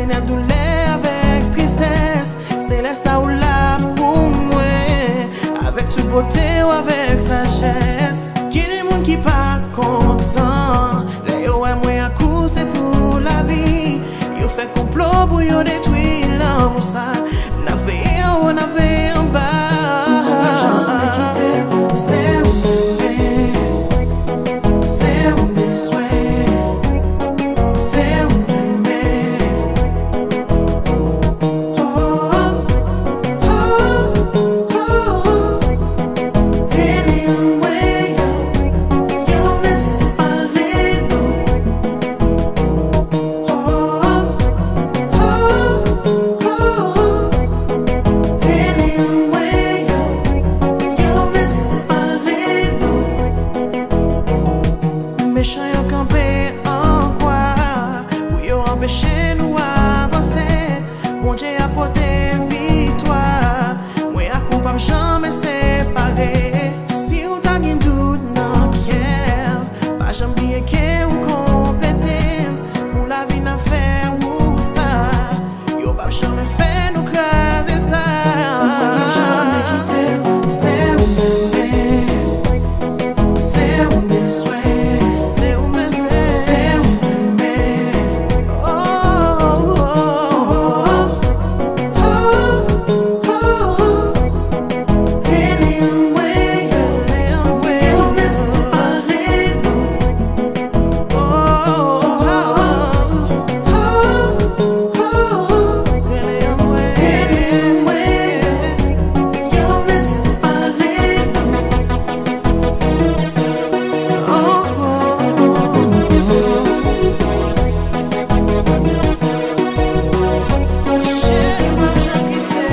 ténèbres, douleur avec tristesse. C'est là ça ou là pour moi, avec toute beauté ou avec sagesse. Qui des monde qui pas content, les ouais moi à coup c'est pour la vie. Yo fait complot pour yo détruire l'amour ça. N'a fait on avait en bas. C'est où bébé, c'est où mes souhaits, c'est où m'aimer. Oh oh oh oh. Really Anmwey, you inspire nous. Oh oh oh. Really Anmwey, you inspire nous. Méchant yo campé en quoi, pour yo empêcher nous avancer. Bon Dieu a porté victoire, moi a coupable jamais séparé. Si ou t'as un doute dans cœur, pas jamais oublier que ou compléter. Pour la vie n'a fait ou ça, yo pas jamais fait nous craser ça. Jamais quitter, c'est où m'aimer, c'est où mes souhaits, c'est où mes souhaits, c'est où m'aimer. Oh oh oh oh. Really Anmwey, you inspire nous. Oh oh oh. Really Anmwey, you inspire nous. Oh oh oh. Chérie, moi je quitte.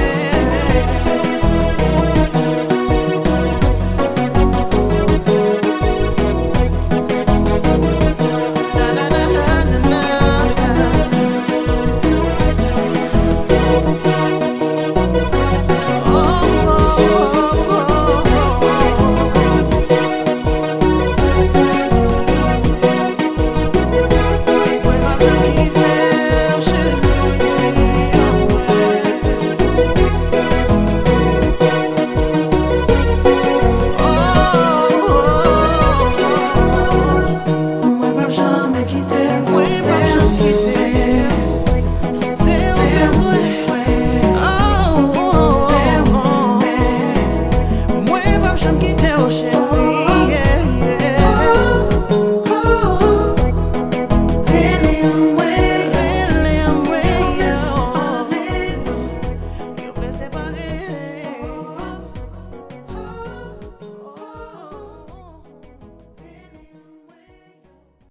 Na na na na na na. Oh oh oh. Moi pas te quitter, chérie. Moi pas jamais quitter, moi pas jamais quitter. C'est où mes souhaits, oh oh. C'est où m'aimer. Moi pas jamais quitter, oh chérie.